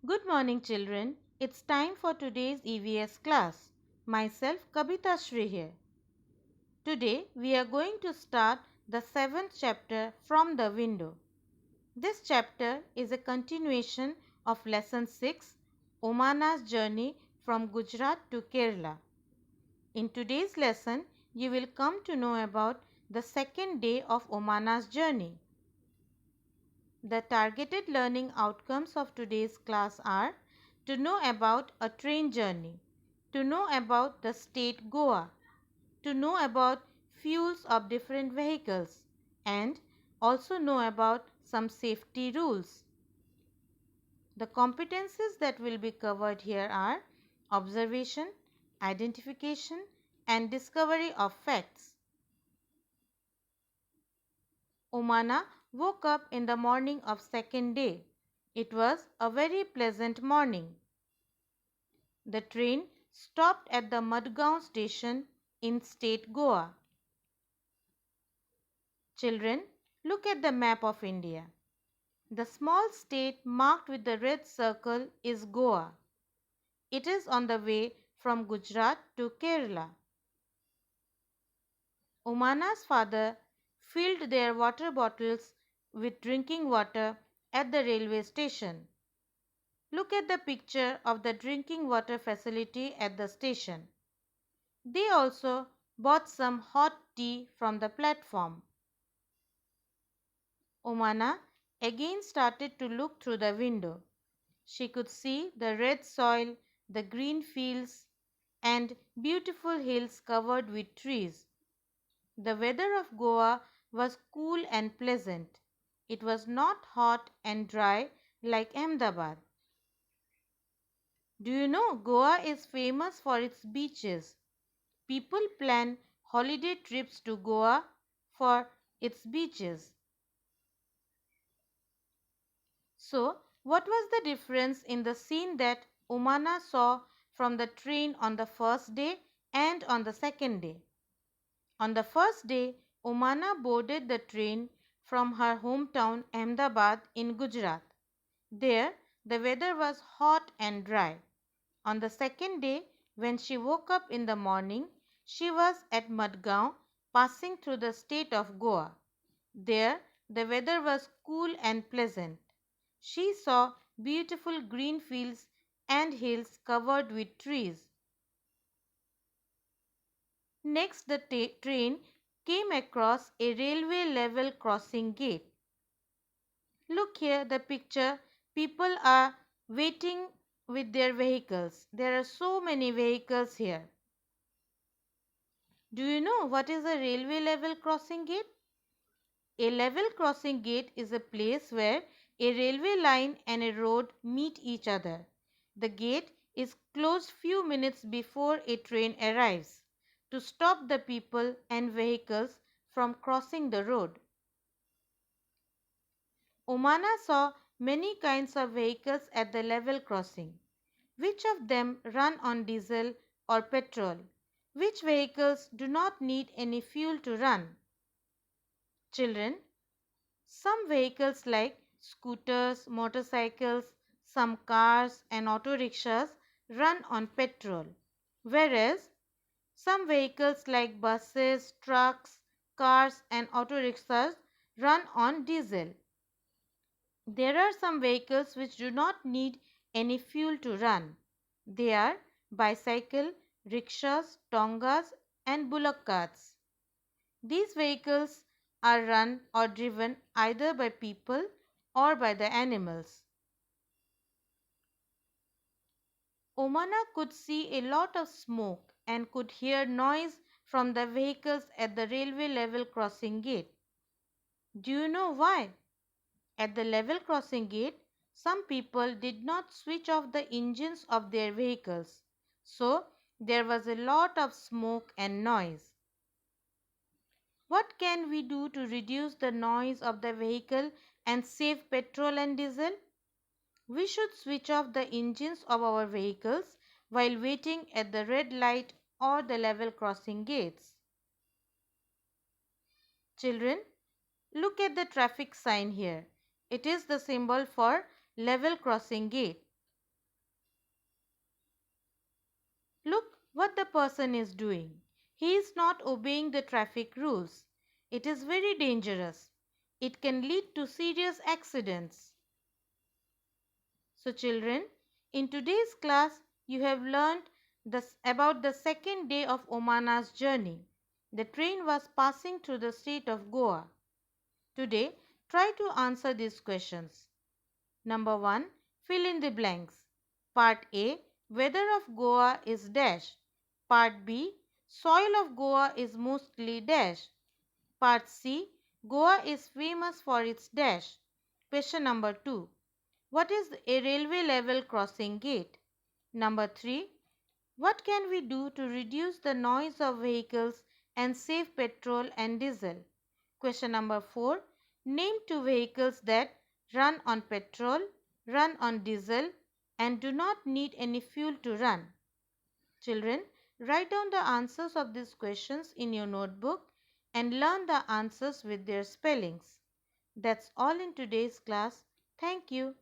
Good morning, children. It's time for today's EVS class. Myself, Kabita Shri here. Today, we are going to start the 7th chapter from the window. This chapter is a continuation of Lesson 6, Omana's journey from Gujarat to Kerala. In today's lesson, you will come to know about the second day of Omana's journey. The targeted learning outcomes of today's class are to know about a train journey, to know about the state Goa, to know about fuels of different vehicles, and also know about some safety rules. The competencies that will be covered here are observation, identification, and discovery of facts. Omana woke up in the morning of second day. It was a very pleasant morning. The train stopped at the Madgaon station in state Goa. Children, look at the map of India. The small state marked with the red circle is Goa. It is on the way from Gujarat to Kerala. Omana's father filled their water bottles with drinking water at the railway station. Look at the picture of the drinking water facility at the station. They also bought some hot tea from the platform. Omana again started to look through the window. She could see the red soil, the green fields, and beautiful hills covered with trees. The weather of Goa was cool and pleasant. It was not hot and dry like Ahmedabad. Do you know Goa is famous for its beaches? People plan holiday trips to Goa for its beaches. So, what was the difference in the scene that Omana saw from the train on the first day and on the second day? On the first day, Omana boarded the train from her hometown Ahmedabad in Gujarat. There, the weather was hot and dry. On the second day, when she woke up in the morning, she was at Madgaon, passing through the state of Goa. There, the weather was cool and pleasant. She saw beautiful green fields and hills covered with trees. Next, the train came across a railway level crossing gate. Look here, the picture. People are waiting with their vehicles. There are so many vehicles here. Do you know what is a railway level crossing gate? A level crossing gate is a place where a railway line and a road meet each other. The gate is closed few minutes before a train arrives to stop the people and vehicles from crossing the road. Omana saw many kinds of vehicles at the level crossing. Which of them run on diesel or petrol? Which vehicles do not need any fuel to run? Children, some vehicles like scooters, motorcycles, some cars and auto rickshaws run on petrol, whereas some vehicles like buses, trucks, cars and auto rickshaws run on diesel. There are some vehicles which do not need any fuel to run. They are bicycle, rickshaws, tongas and bullock carts. These vehicles are run or driven either by people or by the animals. Omana could see a lot of smoke and could hear noise from the vehicles at the railway level crossing gate. Do you know why? At the level crossing gate, some people did not switch off the engines of their vehicles, so there was a lot of smoke and noise. What can we do to reduce the noise of the vehicle and save petrol and diesel? We should switch off the engines of our vehicles while waiting at the red light or the level crossing gates. Children, look at the traffic sign here. It is the symbol for level crossing gate. Look what the person is doing. He is not obeying the traffic rules. It is very dangerous. It can lead to serious accidents. So children, in today's class you have learned about the second day of Omana's journey. The train was passing through the state of Goa. Today, try to answer these questions. Number 1. Fill in the blanks. Part A. Weather of Goa is dash. Part B. Soil of Goa is mostly dash. Part C. Goa is famous for its dash. Question number 2. What is a railway level crossing gate? Number 3. What can we do to reduce the noise of vehicles and save petrol and diesel? Question number 4. Name 2 vehicles that run on petrol, run on diesel and do not need any fuel to run. Children, write down the answers of these questions in your notebook and learn the answers with their spellings. That's all in today's class. Thank you.